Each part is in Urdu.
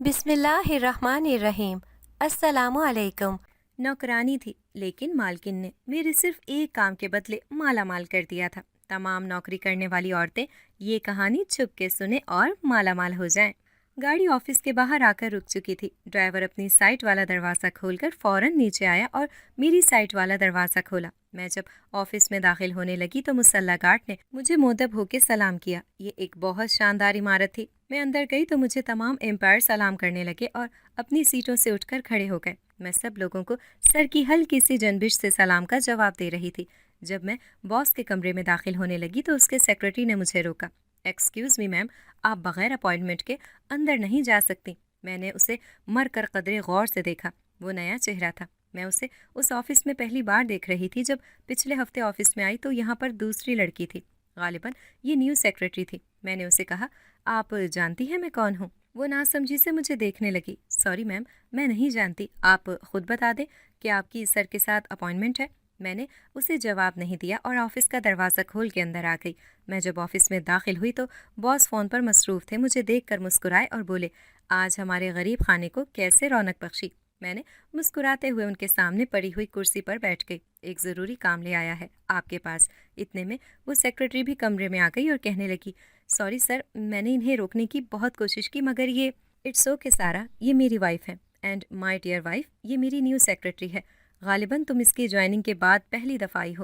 بسم اللہ الرحمن الرحیم۔ السلام علیکم۔ نوکرانی تھی لیکن مالکن نے میرے صرف ایک کام کے بدلے مالا مال کر دیا تھا۔ تمام نوکری کرنے والی عورتیں یہ کہانی چھپ کے سنیں اور مالا مال ہو جائیں۔ گاڑی آفس کے باہر آ کر رک چکی تھی۔ ڈرائیور اپنی سائٹ والا دروازہ کھول کر فوراً نیچے آیا اور میری سائٹ والا دروازہ کھولا۔ میں جب آفس میں داخل ہونے لگی تو مسلح گارڈ نے مجھے مودب ہو کے سلام کیا۔ یہ ایک بہت شاندار عمارت تھی۔ میں اندر گئی تو مجھے تمام امپائر سلام کرنے لگے اور اپنی سیٹوں سے اٹھ کر کھڑے ہو گئے۔ میں سب لوگوں کو سر کی ہلکی سی جنبش سے سلام کا جواب دے رہی تھی۔ جب میں باس کے کمرے میں داخل ہونے لگی تو اس کے سیکرٹری نے مجھے روکا۔ ایکسکیوز می میم، آپ بغیر اپائنٹمنٹ کے اندر نہیں جا سکتی۔ میں نے اسے مر کر قدرے غور سے دیکھا۔ وہ نیا چہرہ تھا۔ میں اسے اس آفس میں پہلی بار دیکھ رہی تھی۔ جب پچھلے ہفتے آفس میں آئی تو یہاں پر دوسری لڑکی تھی، غالباً یہ نیو سیکرٹری تھی۔ میں نے اسے کہا، آپ جانتی ہیں میں کون ہوں؟ وہ ناسمجھی سے مجھے دیکھنے لگی۔ سوری میم، میں نہیں جانتی، آپ خود بتا دیں کہ آپ کی سر کے ساتھ اپائنٹمنٹ ہے۔ میں نے اسے جواب نہیں دیا اور آفس کا دروازہ کھول کے اندر آ گئی۔ میں جب آفس میں داخل ہوئی تو باس فون پر مصروف تھے۔ مجھے دیکھ کر مسکرائے اور بولے، آج ہمارے غریب خانے کو کیسے رونق بخشی۔ میں نے مسکراتے ہوئے ان کے سامنے پڑی ہوئی کرسی پر بیٹھ گئی۔ ایک ضروری کام لے آیا ہے آپ کے پاس۔ اتنے میں وہ سیکرٹری بھی کمرے میں آ گئی اور کہنے لگی، سوری سر، میں نے انہیں روکنے کی بہت کوشش کی مگر یہ اٹس اوکے سارا، یہ میری وائف ہے اینڈ مائی ڈیئر وائف، یہ میری نیو سیکرٹری ہے۔ غالباً تم اس کی جوائننگ کے بعد پہلی دفعہ آئی ہو۔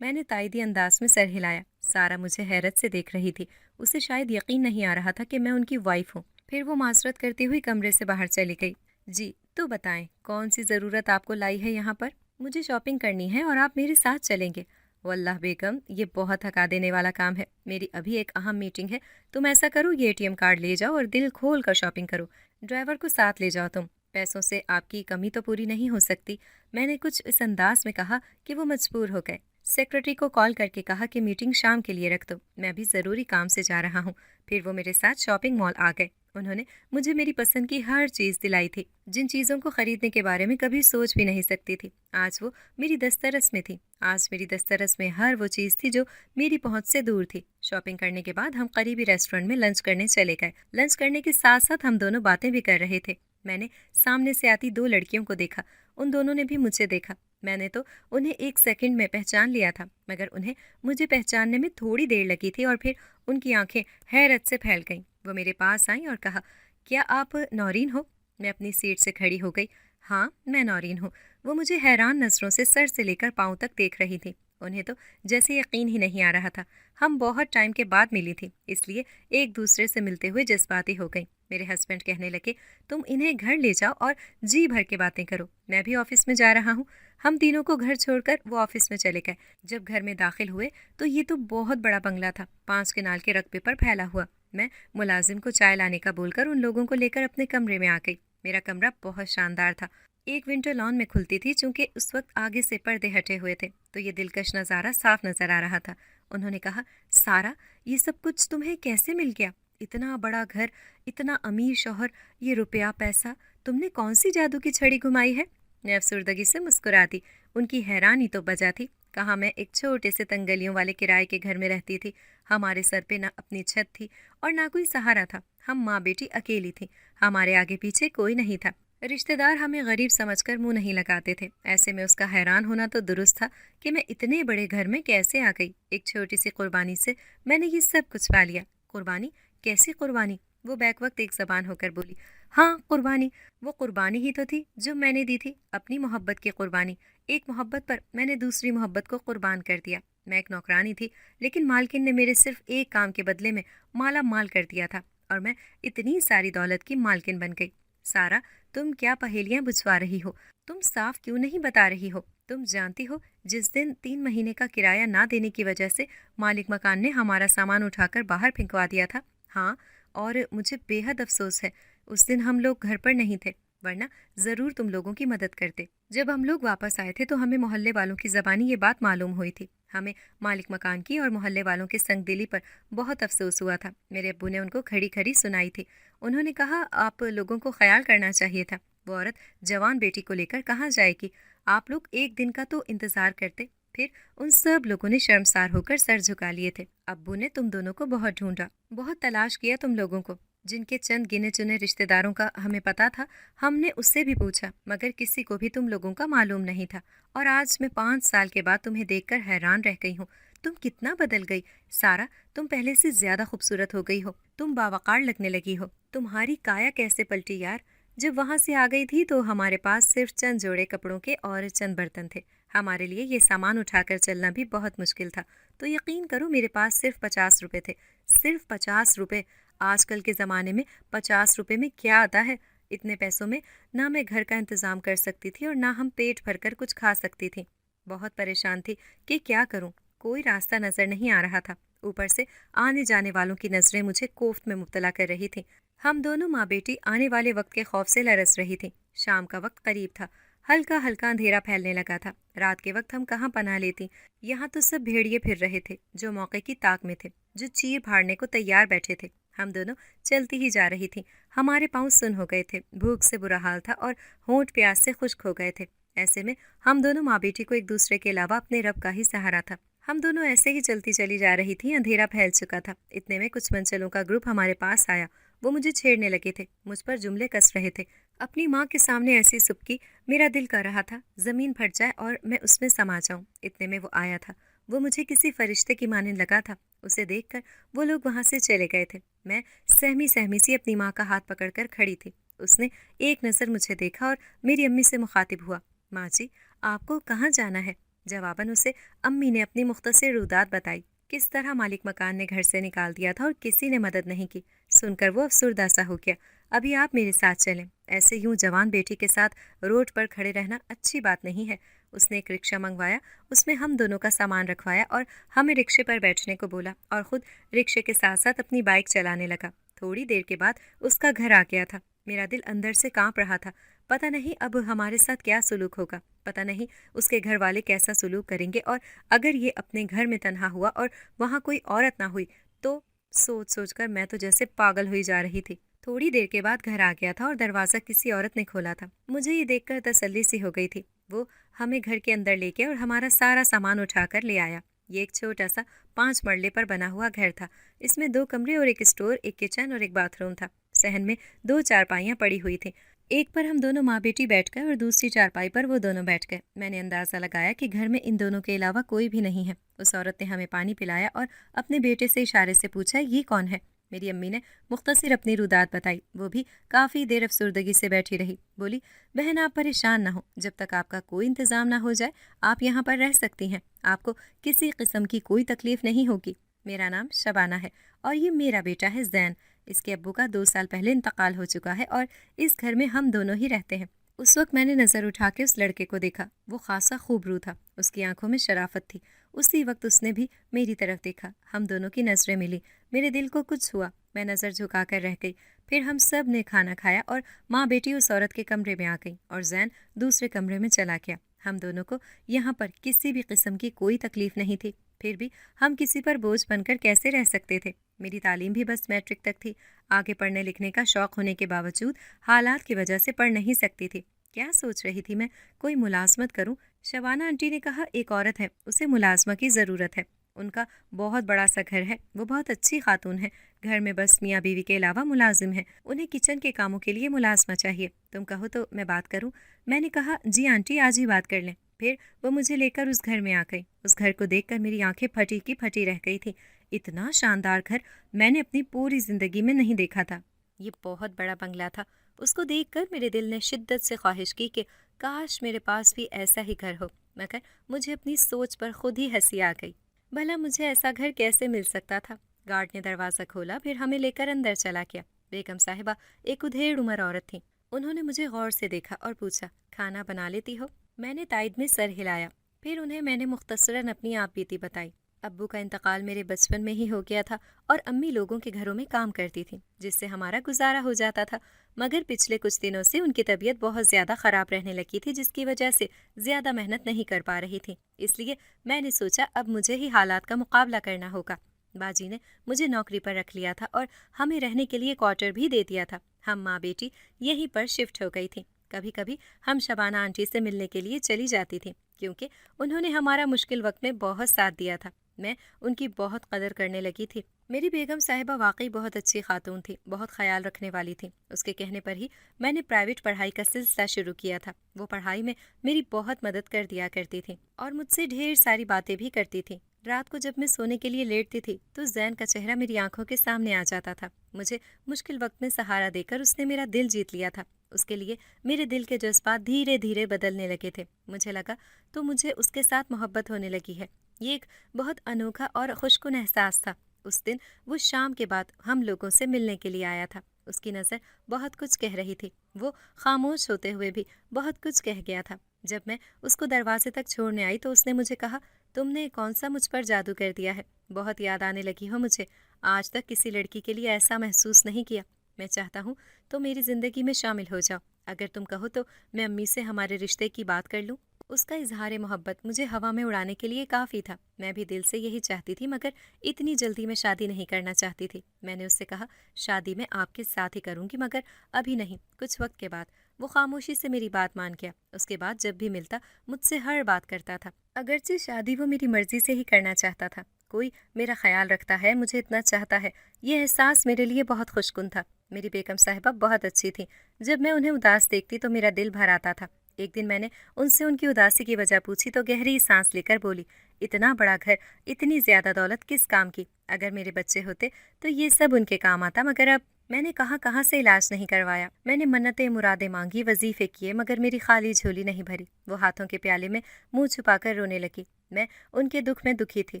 میں نے تائیدی انداز میں سر ہلایا۔ سارا مجھے حیرت سے دیکھ رہی تھی۔ اسے شاید یقین نہیں آ رہا تھا کہ میں ان کی وائف ہوں۔ پھر وہ معذرت کرتی ہوئی کمرے سے باہر چلی گئی۔ جی تو بتائیں، کون سی ضرورت آپ کو لائی ہے یہاں پر؟ مجھے شاپنگ کرنی ہے اور آپ میرے ساتھ چلیں گے۔ واللہ بیگم، یہ بہت تھکا دینے والا کام ہے۔ میری ابھی ایک اہم میٹنگ ہے۔ تم ایسا کرو، یہ ATM کارڈ لے جاؤ اور دل کھول کر شاپنگ کرو۔ ڈرائیور کو ساتھ لے جاؤ، تم پیسوں سے آپ کی کمی تو پوری نہیں ہو سکتی۔ میں نے کچھ اس انداز میں کہا کہ وہ مجبور ہو گئے۔ سیکرٹری کو کال کر کے کہا کہ میٹنگ شام کے لیے رکھ دو، میں بھی ضروری کام سے جا رہا ہوں۔ پھر وہ میرے ساتھ شاپنگ مال آ گئے۔ انہوں نے مجھے میری پسند کی ہر چیز دلائی تھی، جن چیزوں کو خریدنے کے بارے میں کبھی سوچ بھی نہیں سکتی تھی۔ آج وہ میری دسترس میں تھی۔ آج میری دسترس میں ہر وہ چیز تھی جو میری پہنچ سے دور تھی۔ شاپنگ کرنے کے بعد ہم قریبی ریسٹورینٹ میں لنچ کرنے چلے گئے۔ لنچ کرنے کے ساتھ ساتھ ہم دونوں باتیں بھی کر رہے تھے۔ میں نے سامنے سے آتی دو لڑکیوں کو دیکھا۔ ان دونوں نے بھی مجھے دیکھا۔ میں نے تو انہیں ایک سیکنڈ میں پہچان لیا تھا، مگر انہیں مجھے پہچاننے میں تھوڑی دیر لگی تھی اور پھر ان کی آنکھیں حیرت سے پھیل گئیں۔ وہ میرے پاس آئیں اور کہا، کیا آپ نورین ہو؟ میں اپنی سیٹ سے کھڑی ہو گئی۔ ہاں، میں نورین ہوں۔ وہ مجھے حیران نظروں سے سر سے لے کر پاؤں تک دیکھ رہی تھی۔ انہیں تو جیسے یقین ہی نہیں آ رہا تھا۔ ہم بہت ٹائم کے بعد ملی تھی، اس لیے ایک دوسرے سے ملتے ہوئے جذباتی ہو گئیں۔ میرے ہسبینڈ کہنے لگے، تم انہیں گھر لے جاؤ اور جی بھر کے باتیں کرو، میں بھی آفس میں جا رہا ہوں۔ ہم تینوں کو گھر چھوڑ کر وہ آفس میں چلے گئے۔ جب گھر میں داخل ہوئے تو یہ تو بہت بڑا بنگلہ تھا، 5 کنال کے رقبے پر پھیلا ہوا۔ میں ملازم کو چائے لانے کا بول کر ان لوگوں کو لے کر اپنے کمرے میں آ گئی۔ میرا کمرہ بہت شاندار تھا۔ ایک ونڈو لان میں کھلتی تھی، چونکہ اس وقت آگے سے پردے ہٹے ہوئے تھے تو یہ دلکش نظارہ صاف نظر آ رہا تھا۔ انہوں نے کہا، سارا، یہ سب کچھ تمہیں کیسے مل گیا؟ اتنا بڑا گھر، اتنا امیر شوہر، یہ روپیہ پیسہ، تم نے کون سی جادو کی چھڑی گھمائی ہے؟ میں افسردگی سے مسکراتی۔ ان کی حیرانی تو بجا تھی۔ کہا، میں ایک چھوٹے سے تنگلیوں والے کرائے کے گھر میں رہتی تھی۔ ہمارے سر پہ نہ اپنی چھت تھی اور نہ کوئی سہارا تھا۔ ہم ماں بیٹی اکیلی تھیں۔ ہمارے آگے پیچھے کوئی نہیں تھا۔ رشتہ دار ہمیں غریب سمجھ کر منہ نہیں لگاتے تھے۔ ایسے میں اس کا حیران ہونا تو درست تھا کہ میں اتنے بڑے گھر میں کیسے آ گئی۔ ایک چھوٹی سی قربانی سے میں نے یہ سب کچھ پا لیا۔ قربانی؟ کیسی قربانی؟ وہ بیک وقت ایک زبان ہو کر بولی۔ ہاں، قربانی، وہ قربانی ہی تو تھی جو میں نے دی تھی، اپنی محبت کی قربانی۔ ایک محبت پر میں نے دوسری محبت کو قربان کر دیا۔ میں ایک نوکرانی تھی، لیکن مالکن نے میرے صرف ایک کام کے بدلے میں مالا مال کر دیا تھا اور میں اتنی ساری دولت کی مالکن بن گئی۔ سارا، تم کیا پہیلیاں بجھوا رہی ہو؟ تم صاف کیوں نہیں بتا رہی ہو؟ تم جانتی ہو جس دن 3 مہینے کا کرایہ نہ دینے کی وجہ سے مالک مکان نے ہمارا سامان اٹھا کر باہر پھینکوا دیا تھا؟ ہاں، اور مجھے بے حد افسوس ہے، اس دن ہم لوگ گھر پر نہیں تھے، ورنہ ضرور تم لوگوں کی مدد کرتے۔ جب ہم لوگ واپس آئے تھے تو ہمیں محلے والوں کی زبانی یہ بات معلوم ہوئی تھی۔ ہمیں مالک مکان کی اور محلے والوں کے سنگ دلی پر بہت افسوس ہوا تھا۔ میرے ابو نے ان کو کھڑی کھڑی سنائی تھی۔ انہوں نے کہا، آپ لوگوں کو خیال کرنا چاہیے تھا، وہ عورت جوان بیٹی کو لے کر کہاں جائے گی؟ آپ لوگ ایک دن کا تو انتظار کرتے۔ پھر ان سب لوگوں نے شرمسار ہو کر سر جھکا لیے تھے۔ ابو نے تم دونوں کو بہت ڈھونڈا، بہت تلاش کیا تم لوگوں کو۔ جن کے چند گنے چنے رشتہ داروں کا ہمیں پتہ تھا، ہم نے اس سے بھی پوچھا مگر کسی کو بھی تم لوگوں کا معلوم نہیں تھا، اور آج میں 5 سال کے بعد تمہیں دیکھ کر حیران رہ گئی ہوں۔ تم کتنا بدل گئی سارا، تم پہلے سے زیادہ خوبصورت ہو گئی ہو، تم باوقار لگنے لگی ہو، تمہاری کایا کیسے پلٹی یار۔ جب وہاں سے آ گئی تھی تو ہمارے پاس صرف چند جوڑے کپڑوں کے اور چند برتن تھے، ہمارے لیے یہ سامان اٹھا کر چلنا بھی بہت مشکل تھا، تو یقین کرو میرے پاس صرف 50 روپے تھے، صرف 50 روپے۔ آج کل کے زمانے میں 50 روپے میں کیا آتا ہے؟ اتنے پیسوں میں نہ میں گھر کا انتظام کر سکتی تھی اور نہ ہم پیٹ بھر کر کچھ کھا سکتی تھی۔ بہت پریشان تھی کہ کیا کروں، کوئی راستہ نظر نہیں آ رہا تھا، اوپر سے آنے جانے والوں کی نظریں مجھے کوفت میں مبتلا کر رہی تھیں۔ ہم دونوں ماں بیٹی آنے والے وقت کے خوف سے لرز رہی تھیں۔ شام کا وقت قریب تھا، ہلکا ہلکا اندھیرا پھیلنے لگا تھا۔ رات کے وقت ہم کہاں پناہ لیتی، یہاں تو سب بھیڑیے پھر رہے تھے جو موقع کی طاق میں تھے، جو چیر پھاڑنے کو تیار بیٹھے تھے۔ ہم دونوں چلتی ہی جا رہی تھیں، ہمارے پاؤں سن ہو گئے تھے، بھوک سے برا حال تھا اور ہونٹ پیاس سے خشک ہو گئے تھے۔ ایسے میں ہم دونوں ماں بیٹی کو ایک دوسرے کے علاوہ اپنے رب کا ہی سہارا تھا۔ ہم دونوں ایسے ہی چلتی چلی جا رہی تھیں، اندھیرا پھیل چکا تھا۔ اتنے میں کچھ منچلوں کا گروپ ہمارے پاس آیا، وہ مجھے چھیڑنے لگے تھے، مجھ پر جملے کس رہے تھے۔ اپنی ماں کے سامنے ایسی سبکی، میرا دل کر رہا تھا زمین پھٹ جائے اور میں اس میں سما جاؤں۔ اتنے میں وہ آیا تھا، وہ مجھے کسی فرشتے کی مانند لگا تھا۔ اسے دیکھ کر وہ لوگ وہاں سے چلے گئے تھے۔ میں سہمی سہمی سی اپنی ماں کا ہاتھ پکڑ کر کھڑی تھی۔ اس نے ایک نظر مجھے دیکھا اور میری امی سے مخاطب ہوا، ماں جی آپ کو کہاں جانا ہے؟ جواباً اسے امی نے اپنی مختصر رودات بتائی، کس طرح مالک مکان نے گھر سے نکال دیا تھا اور کسی نے مدد نہیں کی۔ سن کر وہ افسردہ سا ہو گیا۔ ابھی آپ میرے ساتھ چلیں، ایسے یوں جوان بیٹی کے ساتھ روڈ پر کھڑے رہنا اچھی بات نہیں ہے۔ اس نے ایک رکشہ منگوایا، اس میں ہم دونوں کا سامان رکھوایا اور ہمیں رکشے پر بیٹھنے کو بولا، اور خود رکشے کے ساتھ ساتھ اپنی بائک چلانے لگا۔ تھوڑی دیر کے بعد اس کا گھر آ گیا تھا۔ میرا دل اندر سے کانپ رہا تھا، پتہ نہیں اب ہمارے ساتھ کیا سلوک ہوگا، پتہ نہیں اس کے گھر والے کیسا سلوک کریں گے، اور اگر یہ اپنے گھر میں تنہا ہوا اور وہاں کوئی عورت نہ ہوئی تو سوچ سوچ کر میں تو جیسے پاگل ہوئی جا رہی تھی۔ تھوڑی دیر کے بعد گھر آ گیا تھا اور دروازہ کسی عورت نے کھولا تھا۔ مجھے یہ دیکھ کر تسلی سی ہو گئی تھی۔ وہ ہمیں گھر کے اندر لے کے اور ہمارا سارا سامان اٹھا کر لے آیا۔ یہ ایک چھوٹا سا 5 مرلے پر بنا ہوا گھر تھا۔ اس میں 2 کمرے اور ایک اسٹور، ایک کچن اور ایک باتھ روم تھا۔ صحن میں 2 چارپائیاں پڑی ہوئی تھیں، ایک پر ہم دونوں ماں بیٹی بیٹھ گئے اور دوسری چارپائی پر وہ دونوں بیٹھ گئے۔ میں نے اندازہ لگایا کہ گھر میں ان دونوں کے علاوہ کوئی بھی نہیں ہے۔ اس عورت نے ہمیں پانی پلایا اور اپنے بیٹے سے اشارے سے پوچھا، یہ کون ہے؟ میری امی نے مختصر اپنی رودات بتائی۔ وہ بھی کافی دیر افسردگی سے بیٹھی رہی۔ بولی، بہن آپ پریشان نہ ہو، جب تک آپ کا کوئی انتظام نہ ہو جائے آپ یہاں پر رہ سکتی ہیں، آپ کو کسی قسم کی کوئی تکلیف نہیں ہوگی۔ میرا نام شبانہ ہے اور یہ میرا بیٹا ہے زین۔ اس کے ابو کا 2 سال پہلے انتقال ہو چکا ہے اور اس گھر میں ہم دونوں ہی رہتے ہیں۔ اس وقت میں نے نظر اٹھا کے اس لڑکے کو دیکھا، وہ خاصا خوب رو تھا، اس کی آنکھوں میں شرافت تھی۔ اسی وقت اس نے بھی میری طرف دیکھا، ہم دونوں کی نظریں ملی، میرے دل کو کچھ ہوا، میں نظر جھکا کر رہ گئی۔ پھر ہم سب نے کھانا کھایا اور ماں بیٹی اس عورت کے کمرے میں آ گئی اور زین دوسرے کمرے میں چلا گیا۔ ہم دونوں کو یہاں پر کسی بھی قسم کی کوئی تکلیف نہیں تھی، پھر بھی ہم کسی پر بوجھ بن کر کیسے رہ سکتے تھے؟ میری تعلیم بھی بس میٹرک تک تھی، آگے پڑھنے لکھنے کا شوق ہونے کے باوجود حالات کی وجہ سے پڑھ نہیں سکتی تھی۔ کیا سوچ رہی تھی میں؟ کوئی ملازمت کروں؟ شبانہ آنٹی نے کہا، ایک عورت ہے، اسے ملازمہ کی ضرورت ہے، ان کا بہت بڑا سا گھر ہے، وہ بہت اچھی خاتون ہے، گھر میں بس میاں بیوی کے علاوہ ملازم ہیں، انہیں کچن کے کاموں کے لیے ملازمہ چاہیے، تم کہو تو میں بات کروں؟ میں نے کہا، جی آنٹی آج ہی بات کر لیں۔ پھر وہ مجھے لے کر اس گھر میں آ گئی۔ اس گھر کو دیکھ کر میری آنکھیں پھٹی کی پھٹی رہ گئی تھی۔ اتنا شاندار گھر میں نے اپنی پوری زندگی میں نہیں دیکھا تھا۔ یہ بہت بڑا بنگلہ تھا۔ اس کو دیکھ کر میرے دل نے شدت سے خواہش کی کہ کاش میرے پاس بھی ایسا ہی گھر ہو، مگر مجھے اپنی سوچ پر خود ہی ہنسی آ گئی۔ بھلا مجھے ایسا گھر کیسے مل سکتا تھا؟ گارڈ نے دروازہ کھولا، پھر ہمیں لے کر اندر چلا گیا۔ بیگم صاحبہ ایک ادھیڑ عمر عورت تھیں۔ انہوں نے مجھے غور سے دیکھا اور پوچھا، کھانا بنا لیتی ہو؟ میں نے تائید میں سر ہلایا۔ پھر انہیں میں نے مختصراً اپنی آپ بیتی بتائی۔ ابو کا انتقال میرے بچپن میں ہی ہو گیا تھا اور امی لوگوں کے گھروں میں کام کرتی تھیں، جس سے ہمارا گزارا ہو جاتا تھا، مگر پچھلے کچھ دنوں سے ان کی طبیعت بہت زیادہ خراب رہنے لگی تھی، جس کی وجہ سے زیادہ محنت نہیں کر پا رہی تھی۔ اس لیے میں نے سوچا اب مجھے ہی حالات کا مقابلہ کرنا ہوگا۔ باجی نے مجھے نوکری پر رکھ لیا تھا اور ہمیں رہنے کے لیے کوارٹر بھی دے دیا تھا۔ ہم ماں بیٹی یہیں پر شفٹ ہو گئی تھیں۔ کبھی کبھی ہم شبانہ آنٹی سے ملنے کے لیے چلی جاتی تھیں، کیونکہ انہوں نے ہمارا مشکل وقت میں بہت ساتھ دیا تھا۔ میں ان کی بہت قدر کرنے لگی تھی۔ میری بیگم صاحبہ واقعی بہت اچھی خاتون تھی، بہت خیال رکھنے والی تھی۔ اس کے کہنے پر ہی میں نے پرائیویٹ پڑھائی کا سلسلہ شروع کیا تھا۔ وہ پڑھائی میں میری بہت مدد کر دیا کرتی تھی اور مجھ سے ڈھیر ساری باتیں بھی کرتی تھی۔ رات کو جب میں سونے کے لیے لیٹتی تھی تو زین کا چہرہ میری آنکھوں کے سامنے آ جاتا تھا۔ مجھے مشکل وقت میں سہارا دے کر اس نے میرا دل جیت لیا تھا۔ اس کے لیے میرے دل کے جذبات دھیرے دھیرے بدلنے لگے تھے۔ مجھے لگا تو مجھے اس کے ساتھ محبت ہونے لگی ہے۔ یہ ایک بہت انوکھا اور خوشکن احساس تھا۔ اس دن وہ شام کے بعد ہم لوگوں سے ملنے کے لیے آیا تھا۔ اس کی نظر بہت کچھ کہہ رہی تھی۔ وہ خاموش ہوتے ہوئے بھی بہت کچھ کہہ گیا تھا۔ جب میں اس کو دروازے تک چھوڑنے آئی تو اس نے مجھے کہا، تم نے کون سا مجھ پر جادو کر دیا ہے، بہت یاد آنے لگی ہو مجھے۔ آج تک کسی لڑکی کے لیے ایسا محسوس نہیں کیا۔ میں چاہتا ہوں تو میری زندگی میں شامل ہو جاؤ۔ اگر تم کہو تو میں امی سے ہمارے رشتے کی بات کر لوں۔ اس کا اظہار محبت مجھے ہوا میں اڑانے کے لیے کافی تھا۔ میں بھی دل سے یہی چاہتی تھی، مگر اتنی جلدی میں شادی نہیں کرنا چاہتی تھی۔ میں نے اس سے کہا، شادی میں آپ کے ساتھ ہی کروں گی، مگر ابھی نہیں، کچھ وقت کے بعد۔ وہ خاموشی سے میری بات مان گیا۔ اس کے بعد جب بھی ملتا مجھ سے ہر بات کرتا تھا، اگرچہ شادی وہ میری مرضی سے ہی کرنا چاہتا تھا۔ کوئی میرا خیال رکھتا ہے، مجھے اتنا چاہتا ہے، یہ احساس میرے لیے بہت خوشکن تھا۔ میری بیگم صاحبہ بہت اچھی تھی۔ جب میں انہیں اداس دیکھتی تو میرا دل بھر آتا تھا۔ ایک دن میں نے ان سے ان کی اداسی کی وجہ پوچھی تو گہری سانس لے کر بولی، اتنا بڑا گھر، اتنی زیادہ دولت کس کام کی؟ اگر میرے بچے ہوتے تو یہ سب ان کے کام آتا، مگر اب میں نے کہاں سے علاج نہیں کروایا۔ میں نے منتیں مرادیں مانگی، وظیفے کیے، مگر میری خالی جھولی نہیں بھری۔ وہ ہاتھوں کے پیالے میں منہ چھپا کر رونے لگی۔ میں ان کے دکھ میں دکھی تھی،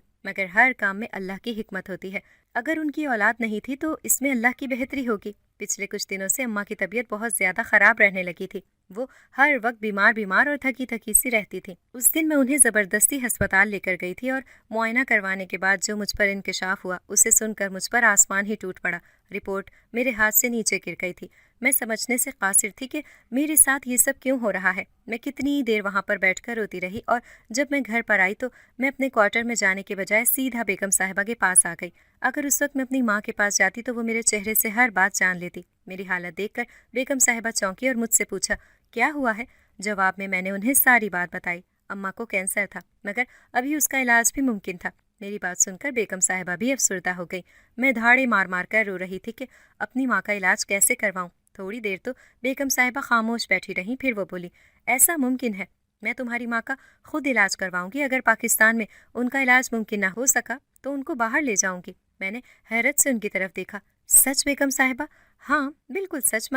مگر ہر کام میں اللہ کی حکمت ہوتی ہے۔ اگر ان کی اولاد نہیں تھی تو اس میں اللہ کی بہتری ہوگی۔ پچھلے کچھ دنوں سے اماں کی طبیعت بہت زیادہ خراب رہنے لگی تھی۔ وہ ہر وقت بیمار اور تھکی سی رہتی تھی۔ اس دن میں انہیں زبردستی ہسپتال لے کر گئی تھی اور معائنہ کروانے کے بعد جو مجھ پر انکشاف ہوا، اسے سن کر مجھ پر آسمان ہی ٹوٹ پڑا۔ رپورٹ میرے ہاتھ سے نیچے گر گئی تھی۔ میں سمجھنے سے قاصر تھی کہ میرے ساتھ یہ سب کیوں ہو رہا ہے۔ میں کتنی دیر وہاں پر بیٹھ کر روتی رہی، اور جب میں گھر پر آئی تو میں اپنے کوارٹر میں جانے کے بجائے سیدھا بیگم صاحبہ کے پاس آ گئی۔ اگر اس وقت میں اپنی ماں کے پاس جاتی تو وہ میرے چہرے سے ہر بات جان لیتی۔ میری حالت دیکھ کر بیگم صاحبہ چونکی اور مجھ سے پوچھا، کیا ہوا ہے؟ جواب میں نے انہیں ساری بات بتائی۔ اماں کو کینسر تھا، مگر ابھی اس کا علاج بھی ممکن تھا۔ میری بات سن کر بیگم صاحبہ بھی افسردہ ہو گئی۔ میں دھاڑے مار کر رو رہی تھی کہ اپنی ماں کا علاج کیسے کرواؤں۔ تھوڑی دیر تو بیگم صاحبہ خاموش بیٹھی رہیں، پھر وہ بولی، ایسا ممکن ہے، میں تمہاری ماں کا خود علاج کرواؤں گی۔ اگر پاکستان میں ان کا علاج ممکن نہ ہو سکا تو ان کو باہر لے جاؤں گی۔ میں نے حیرت سے ان کی طرف دیکھا۔ سچ بیگم صاحبہ؟ ہاں بالکل سچ،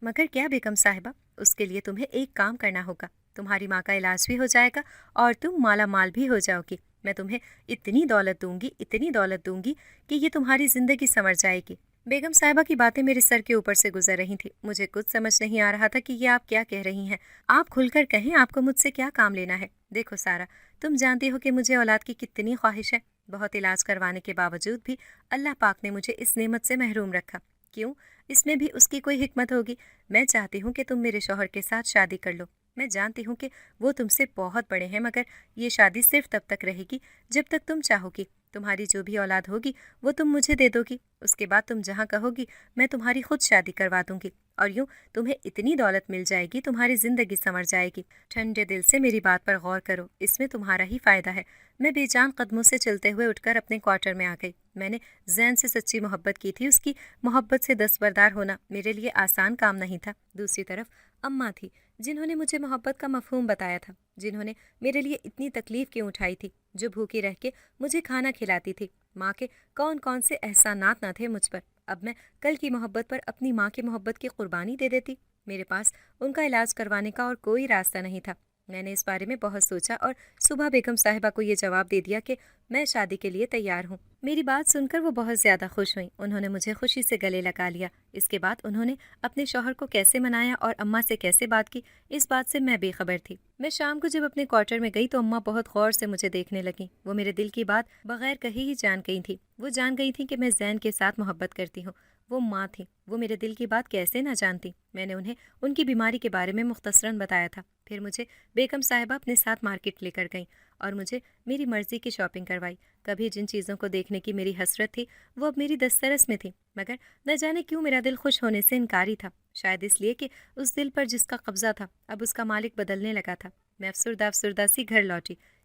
مگر کیا بیگم صاحبہ؟ اس کے لیے تمہیں ایک کام کرنا ہوگا۔ تمہاری ماں کا علاج بھی ہو جائے گا اور تم مالا مال بھی ہو جاؤ گی۔ میں تمہیں اتنی دولت دوں گی کہ یہ تمہاری زندگی سنور جائے گی۔ بیگم صاحبہ کی باتیں میرے سر کے اوپر سے گزر رہی تھیں۔ مجھے کچھ سمجھ نہیں آ رہا تھا کہ یہ آپ کیا کہہ رہی ہیں۔ آپ کھل کر کہیں، آپ کو مجھ سے کیا کام لینا ہے؟ دیکھو سارا، تم جانتی ہو کہ مجھے اولاد کی کتنی خواہش ہے۔ بہت علاج کروانے کے باوجود بھی اللہ پاک نے مجھے اس نعمت سے محروم رکھا۔ کیوں؟ اس میں بھی اس کی کوئی حکمت ہوگی۔ میں چاہتی ہوں کہ تم میرے شوہر کے ساتھ شادی کر لو۔ میں جانتی ہوں کہ وہ تم سے بہت بڑے ہیں، مگر یہ شادی صرف تب تک رہے گی جب تک تم چاہو گی۔ تمہاری جو بھی اولاد ہوگی وہ تم مجھے دے دو گی۔ اس کے بعد تم جہاں کہو گی میں تمہاری خود شادی کروا دوں گی، اور یوں تمہیں اتنی دولت مل جائے گی، تمہاری زندگی سنور جائے گی۔ ٹھنڈے دل سے میری بات پر غور کرو، اس میں تمہارا ہی فائدہ ہے۔ میں بے جان قدموں سے چلتے ہوئے اٹھ کر اپنے کوارٹر میں آ گئی۔ میں نے زین سے سچی محبت کی تھی۔ اس کی محبت سے دستبردار ہونا میرے لیے آسان کام نہیں تھا۔ دوسری طرف اماں تھی، جنہوں نے مجھے محبت کا مفہوم بتایا تھا، جنہوں نے میرے لیے اتنی تکلیف کیوں اٹھائی تھی، جو بھوکی رہ کے مجھے کھانا کھلاتی تھی۔ ماں کے کون سے احسانات نہ تھے مجھ پر۔ اب میں کل کی محبت پر اپنی ماں کی محبت کی قربانی دے دیتی۔ میرے پاس ان کا علاج کروانے کا اور کوئی راستہ نہیں تھا۔ میں نے اس بارے میں بہت سوچا اور صبح بیگم صاحبہ کو یہ جواب دے دیا کہ میں شادی کے لیے تیار ہوں۔ میری بات سن کر وہ بہت زیادہ خوش ہوئیں۔ انہوں نے مجھے خوشی سے گلے لگا لیا۔ اس کے بعد انہوں نے اپنے شوہر کو کیسے منایا اور اماں سے کیسے بات کی، اس بات سے میں بے خبر تھی۔ میں شام کو جب اپنے کوارٹر میں گئی تو اماں بہت غور سے مجھے دیکھنے لگیں۔ وہ میرے دل کی بات بغیر کہے ہی جان گئی تھی۔ وہ جان گئی تھی کہ میں زین کے ساتھ محبت کرتی ہوں۔ وہ ماں تھی، وہ میرے دل کی بات کیسے نہ جانتی۔ میں نے انہیں ان کی بیماری کے بارے میں مختصراً بتایا تھا۔ پھر مجھے بیگم صاحبہ اپنے ساتھ مارکیٹ لے کر گئیں اور مجھے میری مرضی کی شاپنگ کروائی۔ کبھی جن چیزوں کو دیکھنے کی میری حسرت تھی وہ اب میری دسترس میں تھی، مگر نہ جانے کیوں میرا دل خوش ہونے سے انکاری تھا۔ شاید اس لیے کہ اس دل پر جس کا قبضہ تھا اب اس کا مالک بدلنے لگا تھا۔ میں افسردہ سی گھر لوٹی۔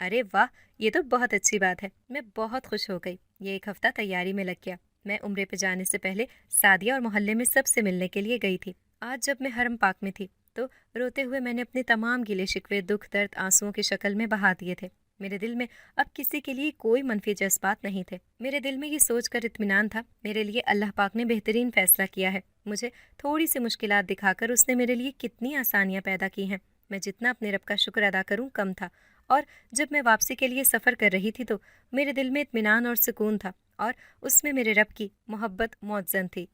ارے واہ، یہ تو بہت اچھی بات ہے، میں بہت خوش ہو گئی۔ یہ ایک ہفتہ تیاری میں لگ گیا۔ میں عمرے پہ جانے سے پہلے سعدیہ اور محلے میں سب سے ملنے کے لیے گئی تھی۔ آج جب میں حرم پاک میں تھی تو روتے ہوئے میں نے اپنے تمام گلے شکوے، دکھ درد آنسوؤں کی شکل میں بہا دیے تھے۔ میرے دل میں اب کسی کے لیے کوئی منفی جذبات نہیں تھے۔ میرے دل میں یہ سوچ کر اطمینان تھا، میرے لیے اللہ پاک نے بہترین فیصلہ کیا ہے۔ مجھے تھوڑی سی مشکلات دکھا کر اس نے میرے لیے کتنی آسانیاں پیدا کی ہیں۔ میں جتنا اپنے رب کا شکر ادا کروں کم تھا۔ اور جب میں واپسی کے لیے سفر کر رہی تھی تو میرے دل میں اطمینان اور سکون تھا، اور اس میں میرے رب کی محبت معزن تھی۔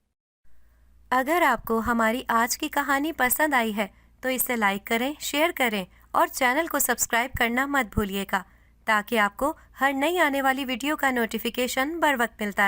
اگر آپ کو ہماری آج کی کہانی پسند آئی ہے تو اسے لائک کریں، شیئر کریں اور چینل کو سبسکرائب کرنا مت بھولیے گا تاکہ آپ کو ہر نئی آنے والی ویڈیو کا نوٹیفیکیشن بر وقت ملتا رہے۔